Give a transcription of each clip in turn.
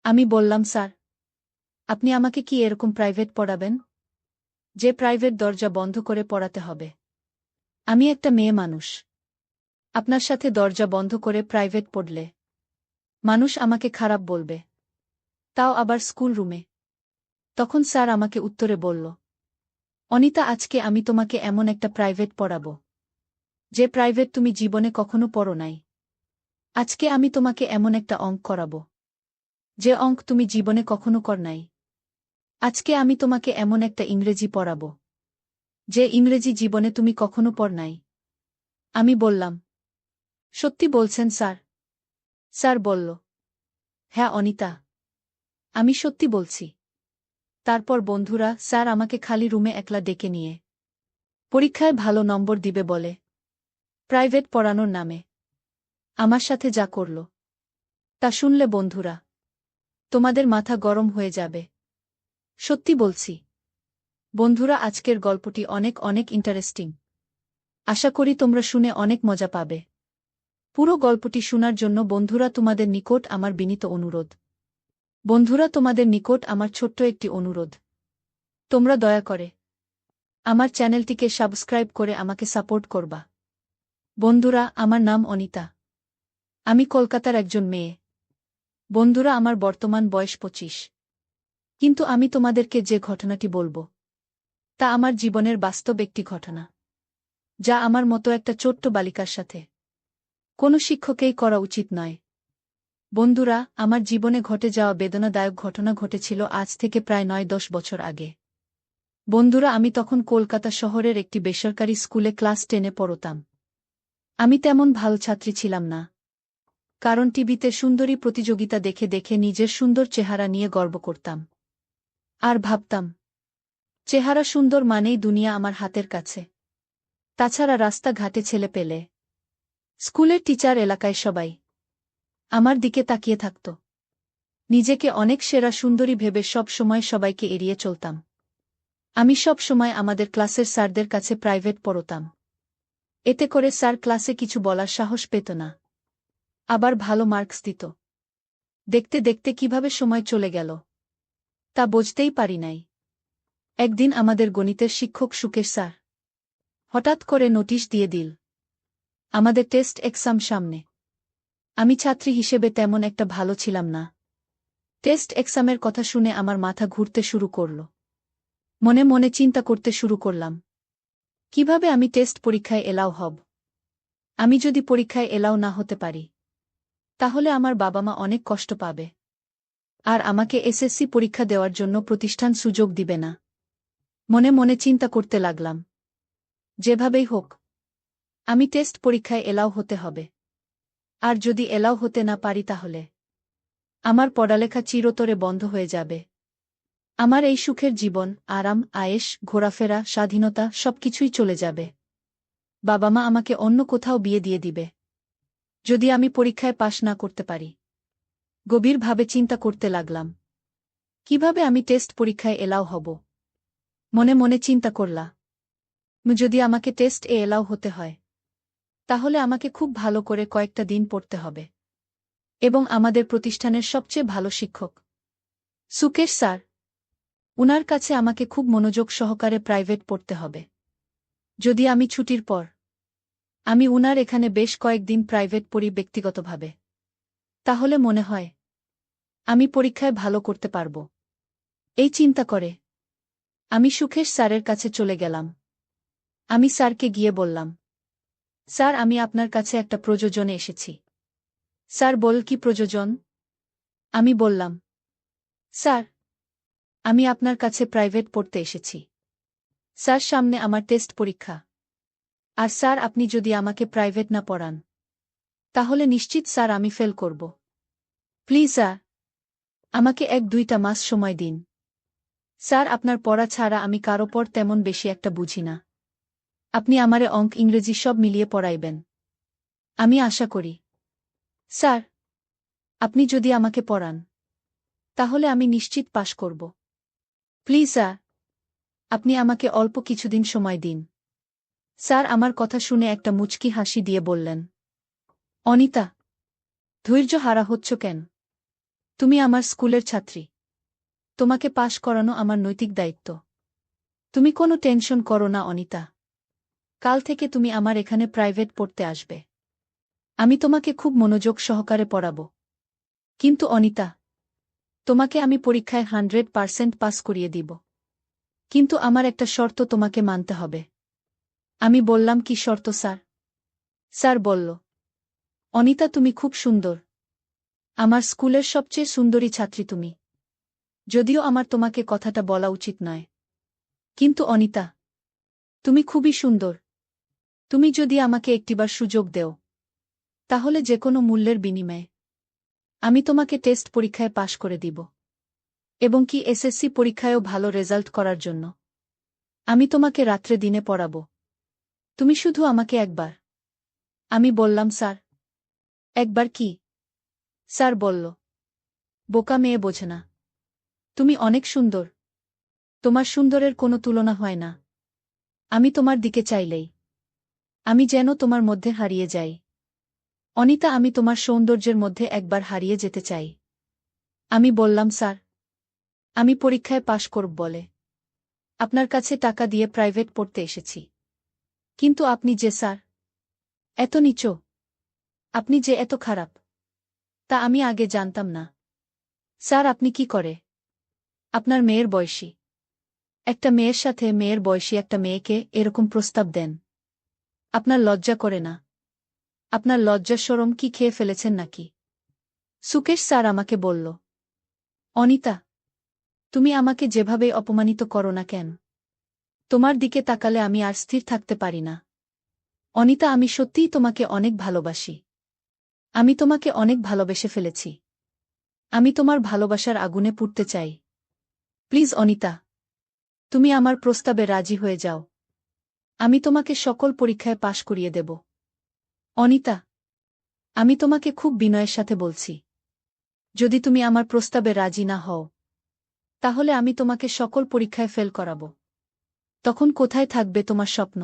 আমি বললাম, স্যার, আপনি আমাকে কি এরকম প্রাইভেট পড়াবেন, যে প্রাইভেট দরজা বন্ধ করে পড়াতে হবে? আমি একটা মেয়ে মানুষ। আপনার সাথে দরজা বন্ধ করে প্রাইভেট পড়লে মানুষ আমাকে খারাপ বলবে, তাও আবার স্কুল রুমে। তখন স্যার আমাকে উত্তরে বলল, অনিতা, আজকে আমি তোমাকে এমন একটা প্রাইভেট পড়াব, যে প্রাইভেট তুমি জীবনে কখনো পড়ো নাই। আজকে আমি তোমাকে এমন একটা অঙ্ক করাব, যে অঙ্ক তুমি জীবনে কখনো কর নাই। আজকে আমি তোমাকে এমন একটা ইংরেজি পড়াব, যে ইংরেজি জীবনে তুমি কখনো পড় নাই। আমি বললাম, সত্যি বলছেন স্যার? স্যার বলল, হ্যাঁ অনিতা, আমি সত্যি বলছি। তারপর বন্ধুরা স্যার আমাকে খালি রুমে একলা ডেকে নিয়ে পরীক্ষায় ভালো নম্বর দিবে বলে প্রাইভেট পড়ানোর নামে আমার সাথে যা করল, তা শুনলে বন্ধুরা তোমাদের মাথা গরম হয়ে যাবে। সত্যি বলছি বন্ধুরা, আজকের গল্পটি অনেক অনেক ইন্টারেস্টিং। আশা করি তোমরা শুনে অনেক মজা পাবে। পুরো গল্পটি শোনার জন্য বন্ধুরা তোমাদের নিকট আমার বিনীত অনুরোধ। বন্ধুরা, তোমাদের নিকট আমার ছোট্ট একটি অনুরোধ, তোমরা দয়া করে আমার চ্যানেলটিকে সাবস্ক্রাইব করে আমাকে সাপোর্ট করবা। বন্ধুরা, আমার নাম অনিতা। আমি কলকাতার একজন মেয়ে। বন্ধুরা, আমার বর্তমান বয়স 25। কিন্তু আমি তোমাদেরকে যে ঘটনাটি বলবো, তা আমার জীবনের বাস্তব একটি ঘটনা, যা আমার মতো একটা ছোট্ট বালিকার সাথে কোনো শিক্ষকেই করা উচিত নয়। বন্ধুরা, আমার জীবনে ঘটে যাওয়া বেদনাদায়ক ঘটনা ঘটেছিল আজ থেকে প্রায় 9-10 বছর আগে। বন্ধুরা, আমি তখন কলকাতা শহরের একটি বেসরকারি স্কুলে ক্লাস 10-এ পড়তাম। আমি তেমন ভালো ছাত্রী ছিলাম না, কারণ টিভিতে সুন্দরী প্রতিযোগিতা দেখে দেখে নিজের সুন্দর চেহারা নিয়ে গর্ব করতাম। আর ভাবতাম, চেহারা সুন্দর মানেই দুনিয়া আমার হাতের কাছে। তাছাড়া রাস্তাঘাটে ছেলে পেলে, স্কুলের টিচার, এলাকায় সবাই আমার দিকে তাকিয়ে থাকত। নিজেকে অনেক সেরা সুন্দরী ভেবে সব সময় সবাইকে এড়িয়ে চলতাম। আমি সব সময় আমাদের ক্লাসের স্যারদের কাছে প্রাইভেট পড়তাম। এতে করে স্যার ক্লাসে কিছু বলার সাহস পেত না, আবার ভালো মার্কস দিত। দেখতে দেখতে কিভাবে সময় চলে গেল তা বুঝতেই পারি নাই। একদিন আমাদের গণিতের শিক্ষক সুকেশ স্যার হঠাৎ করে নোটিশ দিয়ে দিল, আমাদের টেস্ট এক্সাম সামনে। আমি ছাত্রী হিসেবে তেমন একটা ভালো ছিলাম না। টেস্ট এক্সামের কথা শুনে আমার মাথা ঘুরতে শুরু করল। মনে মনে চিন্তা করতে শুরু করলাম, কিভাবে আমি টেস্ট পরীক্ষায় এলাও হব। আমি যদি পরীক্ষায় এলাও না হতে পারি, তাহলে আমার বাবা মা অনেক কষ্ট পাবে, আর আমাকে এসএসসি পরীক্ষা দেওয়ার জন্য প্রতিষ্ঠান সুযোগ দিবে না। মনে মনে চিন্তা করতে লাগলাম, যেভাবেই হোক আমি টেস্ট পরীক্ষায় এলাও হতে হবে। আর যদি এলাও হতে না পারি, তাহলে আমার পড়ালেখা চিরতরে বন্ধ হয়ে যাবে। আমার এই সুখের জীবন, আরাম, আয়েশ, ঘোরাফেরা, স্বাধীনতা সবকিছুই চলে যাবে। বাবা মা আমাকে অন্য কোথাও বিয়ে দিয়ে দিবে, যদি আমি পরীক্ষায় পাশ না করতে পারি। গভীরভাবে চিন্তা করতে লাগলাম, কিভাবে আমি টেস্ট পরীক্ষায় এলাও হব। মনে মনে চিন্তা করলাম, যদি আমাকে টেস্ট এলাও হতে হয়, তাহলে আমাকে খুব ভালো করে কয়েকটা দিন পড়তে হবে, এবং আমাদের প্রতিষ্ঠানের সবচেয়ে ভালো শিক্ষক সুকেশ স্যার, উনার কাছে আমাকে খুব মনোযোগ সহকারে প্রাইভেট পড়তে হবে। যদি আমি ছুটির পর আমি উনার এখানে বেশ কয়েকদিন প্রাইভেট পড়ি ব্যক্তিগতভাবে, তাহলে মনে হয় আমি পরীক্ষায় ভালো করতে পারব। এই চিন্তা করে আমি সুকেশ স্যারের কাছে চলে গেলাম। আমি স্যারকে গিয়ে বললাম, স্যার, আমি আপনার কাছে একটা প্রয়োজনে এসেছি। স্যার বল, কি প্রয়োজন? আমি বললাম, স্যার, আমি আপনার কাছে প্রাইভেট পড়তে এসেছি। স্যার, সামনে আমার টেস্ট পরীক্ষা। আর স্যার, আপনি যদি আমাকে প্রাইভেট না পড়ান, তাহলে নিশ্চিত স্যার আমি ফেল করব। প্লিজ স্যার, আমাকে 1-2টা মাস সময় দিন। স্যার, আপনার পড়া ছাড়া আমি কারো পর তেমন বেশি একটা বুঝি না। আপনি আমারে অঙ্ক, ইংরেজি সব মিলিয়ে পড়াইবেন, আমি আশা করি। স্যার, আপনি যদি আমাকে পড়ান, তাহলে আমি নিশ্চিত পাশ করব। প্লিজ স্যার, আপনি আমাকে অল্প কিছুদিন সময় দিন। স্যার আমার কথা শুনে একটা মুচকি হাসি দিয়ে বললেন, অনিতা, ধৈর্য হারা হচ্ছ কেন? তুমি আমার স্কুলের ছাত্রী। তোমাকে পাশ করানো আমার নৈতিক দায়িত্ব। তুমি কোনো টেনশন করো না অনিতা। কাল থেকে তুমি আমার এখানে প্রাইভেট পড়তে আসবে। আমি তোমাকে খুব মনোযোগ সহকারে পড়াব। কিন্তু অনিতা, তোমাকে আমি পরীক্ষায় 100% পাস করিয়ে দিব। কিন্তু আমার একটা শর্ত তোমাকে মানতে হবে। আমি বললাম, কি শর্ত স্যার? স্যার বলল, অনিতা তুমি খুব সুন্দর। আমার স্কুলের সবচেয়ে সুন্দরী ছাত্রী তুমি। যদিও আমার তোমাকে কথাটা বলা উচিত নয়। কিন্তু অনিতা, তুমি খুবই সুন্দর। তুমি যদি আমাকে একটিবার সুযোগ দেও, তাহলে যে কোনো মূল্যের বিনিময়ে আমি তোমাকে টেস্ট পরীক্ষায় পাশ করে দিব। এবং কি এসএসসি পরীক্ষায়ও ভালো রেজাল্ট করার জন্য আমি তোমাকে রাত্রে দিনে পড়াব। তুমি শুধু আমাকে একবার। আমি বললাম, স্যার। একবার কি? স্যার বলল, বোকা মেয়ে বোঝে না। তুমি অনেক সুন্দর। তোমার সুন্দরের কোনো তুলনা হয় না। আমি তোমার দিকে চাইলেই আমি যেন তোমার মধ্যে হারিয়ে যাই। অনিতা, আমি তোমার সৌন্দর্যের মধ্যে একবার হারিয়ে যেতে চাই। আমি বললাম, স্যার, আমি পরীক্ষায় পাশ করব বলে আপনার কাছে টাকা দিয়ে প্রাইভেট পড়তে এসেছি। কিন্তু আপনি যে স্যার এত নীচ, আপনি যে এত খারাপ, তা আমি আগে জানতাম না। স্যার, আপনি কি করে আপনার মেয়ের বয়সী একটা মেয়ের সাথে মেয়ের বয়সী একটা মেয়েকে এরকম প্রস্তাব দেন? আপনার লজ্জা করে না? আপনার লজ্জা শরম কি খেয়ে ফেলেছেন নাকি? সুকেশ স্যার আমাকে বলল, অনিতা, তুমি আমাকে যেভাবেই অপমানিত করো না কেন, তোমার দিকে তাকালে আমি আর স্থির থাকতে পারি না। অনিতা, আমি সত্যিই তোমাকে অনেক ভালোবাসি। আমি তোমাকে অনেক ভালোবেসে ফেলেছি। আমি তোমার ভালোবাসার আগুনে পুড়তে চাই। প্লিজ অনিতা, তুমি আমার প্রস্তাবে রাজি হয়ে যাও। আমি তোমাকে সকল পরীক্ষায় পাশ করিয়ে দেব। অনিতা, আমি তোমাকে খুব বিনয়ের সাথে বলছি, যদি তুমি আমার প্রস্তাবে রাজি না হও, তাহলে আমি তোমাকে সকল পরীক্ষায় ফেল করাব। তখন কোথায় থাকবে তোমার স্বপ্ন?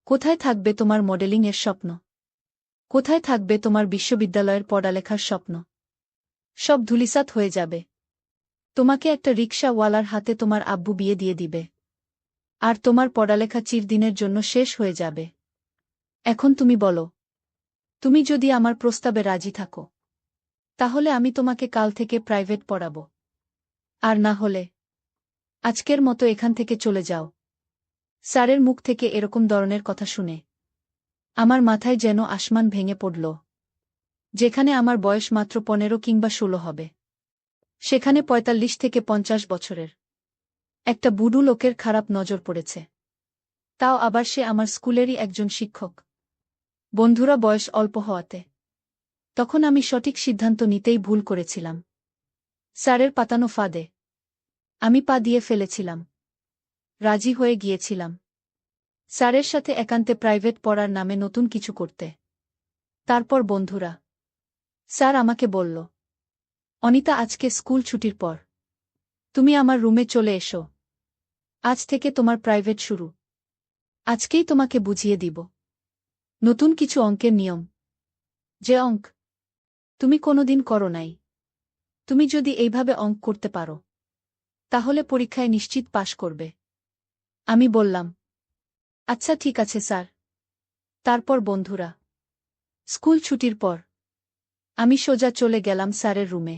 কোথায় থাকবে তোমার মডেলিংয়ের স্বপ্ন? কোথায় থাকবে তোমার বিশ্ববিদ্যালয়ের পড়ালেখার স্বপ্ন? সব ধূলিসাৎ হয়ে যাবে। তোমাকে একটা রিকশাওয়ালার হাতে তোমার আব্বু বিয়ে দিয়ে দিবে। আর তোমার পড়ালেখা চিরদিনের জন্য শেষ হয়ে যাবে। এখন তুমি বলো, তুমি যদি আমার প্রস্তাবে রাজি থাকো, তাহলে আমি তোমাকে কাল থেকে প্রাইভেট পড়াব। আর না হলে আজকের মতো এখান থেকে চলে যাও। স্যারের মুখ থেকে এরকম ধরনের কথা শুনে আমার মাথায় যেন আসমান ভেঙে পড়ল। যেখানে আমার বয়স মাত্র 15 কিংবা 16 হবে, সেখানে 45 থেকে 50 বছরের একটা বুড়ো লোকের খারাপ নজর পড়েছে। তাও আবার সে আমার স্কুলেরই একজন শিক্ষক। বন্ধুরা বয়স অল্প হওয়াতে তখন আমি সঠিক সিদ্ধান্ত নিতেই ভুল করেছিলাম। স্যারের পাতানো ফাঁদে আমি পা দিয়ে ফেলেছিলাম। রাজি হয়ে গিয়েছিলাম স্যারের সাথে একান্তে প্রাইভেট পড়ার নামে নতুন কিছু করতে। তারপর বন্ধুরা, স্যার আমাকে বলল, অনিতা, আজকে স্কুল ছুটির পর তুমি আমার রুমে চলে এসো। আজ থেকে তোমার প্রাইভেট শুরু। আজকেই তোমাকে বুঝিয়ে দিব নতুন কিছু অঙ্কের নিয়ম, যে অঙ্ক তুমি কোনোদিন করো নাই। তুমি যদি এইভাবে অঙ্ক করতে পারো, তাহলে পরীক্ষায় নিশ্চিত পাশ করবে। আমি বললাম, আচ্ছা ঠিক আছে স্যার। তারপর বন্ধুরা, স্কুল ছুটির পর আমি সোজা চলে গেলাম স্যারের রুমে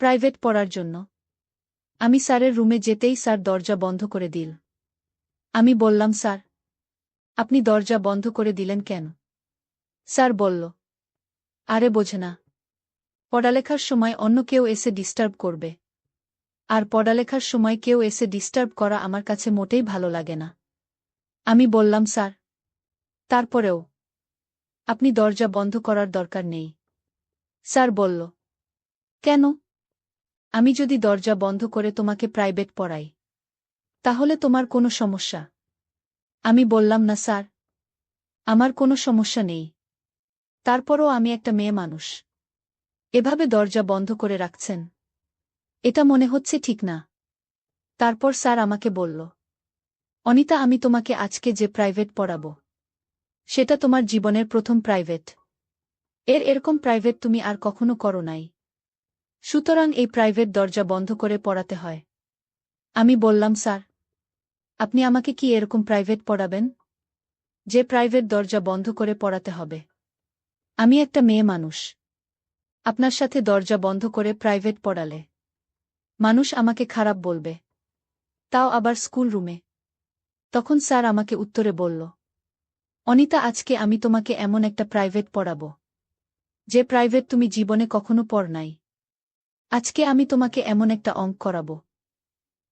প্রাইভেট পড়ার জন্য। আমি স্যারের রুমে যেতেই স্যার দরজা বন্ধ করে দিল। আমি বললাম, স্যার, আপনি দরজা বন্ধ করে দিলেন কেন? স্যার বলল, আরে বোঝে না, পড়ালেখার সময় অন্য কেউ এসে ডিস্টার্ব করবে। আর পড়ালেখার সময় কেউ এসে ডিস্টার্ব করা আমার কাছে মোটেই ভালো লাগে না। আমি বললাম, স্যার, তারপরেও আপনি দরজা বন্ধ করার দরকার নেই। স্যার বলল, কেন? আমি যদি দরজা বন্ধ করে তোমাকে প্রাইভেট পড়াই, তাহলে তোমার কোনো সমস্যা? আমি বললাম, না স্যার, আমার কোনো সমস্যা নেই। তারপরও আমি একটা মেয়ে মানুষ। এভাবে দরজা বন্ধ করে রাখছেন, এটা মনে হচ্ছে ঠিক না। তারপর স্যার আমাকে বলল, অনিতা, আমি তোমাকে আজকে যে প্রাইভেট পড়াব, সেটা তোমার জীবনের প্রথম প্রাইভেট। এরকম প্রাইভেট তুমি আর কখনো করো নাই। সুতরাং এই প্রাইভেট দরজা বন্ধ করে পড়াতে হয়। আমি বললাম, স্যার, আপনি আমাকে কি এরকম প্রাইভেট পড়াবেন যে প্রাইভেট দরজা বন্ধ করে পড়াতে হবে? আমি একটা মেয়ে মানুষ। আপনার সাথে দরজা বন্ধ করে প্রাইভেট পড়ালে মানুষ আমাকে খারাপ বলবে, তাও আবার স্কুল রুমে। তখন স্যার আমাকে উত্তরে বলল, অনিতা, আজকে আমি তোমাকে এমন একটা প্রাইভেট পড়াব যে প্রাইভেট তুমি জীবনে কখনো পড় নাই। আজকে আমি তোমাকে এমন একটা অঙ্ক করাব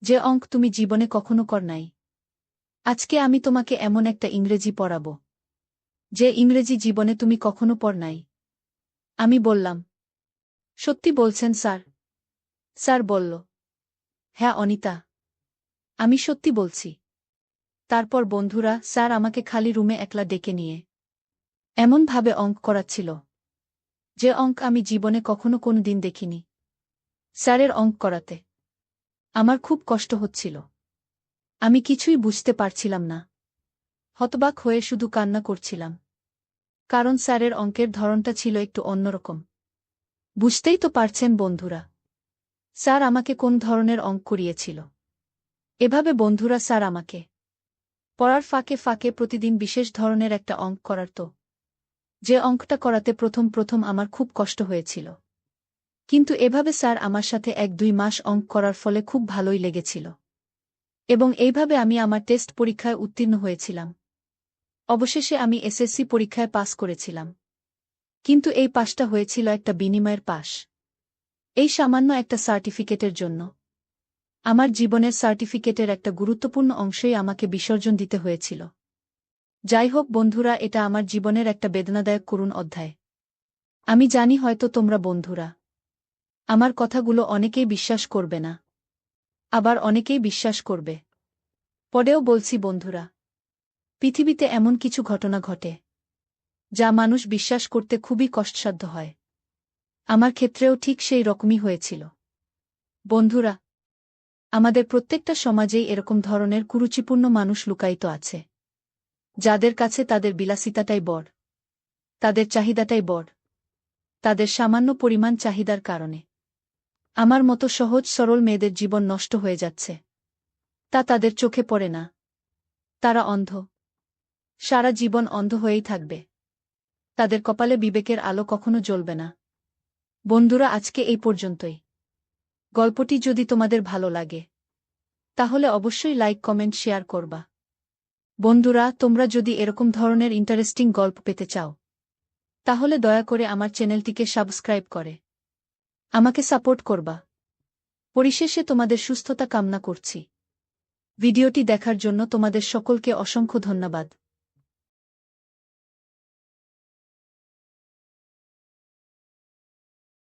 যে অঙ্ক তুমি জীবনে কখনো কর নাই। আজকে আমি তোমাকে এমন একটা ইংরেজি পড়াব যে ইংরেজি জীবনে তুমি কখনো পড় নাই। আমি বললাম, সত্যি বলছেন স্যার? স্যার বলল, হ্যাঁ অনিতা, আমি সত্যি বলছি। তারপর বন্ধুরা, স্যার আমাকে খালি রুমে একলা ডেকে নিয়ে এমনভাবে অঙ্ক করাচ্ছিল যে অঙ্ক আমি জীবনে কখনো কোনো দিন দেখিনি। স্যারের অঙ্ক করাতে আমার খুব কষ্ট হচ্ছিল। আমি কিছুই বুঝতে পারছিলাম না। হতবাক হয়ে শুধু কান্না করছিলাম, কারণ স্যারের অঙ্কের ধরনটা ছিল একটু অন্যরকম। বুঝতেই তো পারছেন বন্ধুরা, স্যার আমাকে কোন ধরনের অঙ্ক করিয়েছিল। এভাবে বন্ধুরা স্যার আমাকে পড়ার ফাঁকে ফাঁকে প্রতিদিন বিশেষ ধরনের একটা অঙ্ক করাত, যে অঙ্কটা করাতে প্রথম প্রথম আমার খুব কষ্ট হয়েছিল। কিন্তু এভাবে স্যার আমার সাথে 1-2 মাস অঙ্ক করার ফলে খুব ভালোই লেগেছিল, এবং এইভাবে আমি আমার টেস্ট পরীক্ষায় উত্তীর্ণ হয়েছিলাম। অবশেষে আমি এসএসসি পরীক্ষায় পাস করেছিলাম। কিন্তু এই পাসটা হয়েছিল একটা বিনিময়ের পাস। এই সামান্য একটা সার্টিফিকেটের জন্য আমার জীবনের সার্টিফিকেটের একটা গুরুত্বপূর্ণ অংশই আমাকে বিসর্জন দিতে হয়েছিল। যাই হোক বন্ধুরা, এটা আমার জীবনের একটা বেদনাদায়ক করুণ অধ্যায়। আমি জানি হয়তো তোমরা বন্ধুরা আমার কথাগুলো অনেকেই বিশ্বাস করবে না, আবার অনেকেই বিশ্বাস করবে। পরেও বলছি বন্ধুরা, পৃথিবীতে এমন কিছু ঘটনা ঘটে যা মানুষ বিশ্বাস করতে খুবই কষ্টসাধ্য হয়। আমার ক্ষেত্রেও ঠিক সেই রকমই হয়েছিল। বন্ধুরা, আমাদের প্রত্যেকটা সমাজেই এরকম ধরনের কুরুচিপূর্ণ মানুষ লুকায়িত আছে, যাদের কাছে তাদের বিলাসিতাটাই বড়, তাদের চাহিদাটাই বড়। তাদের সামান্য পরিমাণ চাহিদার কারণে আমার মতো সহজ সরল মেয়েদের জীবন নষ্ট হয়ে যাচ্ছে। তা তাদের চোখে পড়ে না। তারা অন্ধ, সারা জীবন অন্ধ হয়েই থাকবে। তাদের কপালে বিবেকের আলো কখনো জ্বলবে না। বন্ধুরা, আজকে এই পর্যন্তই। গল্পটি যদি তোমাদের ভালো লাগে তাহলে অবশ্যই লাইক, কমেন্ট, শেয়ার করবা। বন্ধুরা, তোমরা যদি এরকম ধরনের ইন্টারেস্টিং গল্প পেতে চাও তাহলে দয়া করে আমার চ্যানেলটিকে সাবস্ক্রাইব করে আমাকে সাপোর্ট করবা। পরিশেষে তোমাদের সুস্থতা কামনা করছি। ভিডিওটি দেখার জন্য তোমাদের সকলকে অসংখ্য ধন্যবাদ।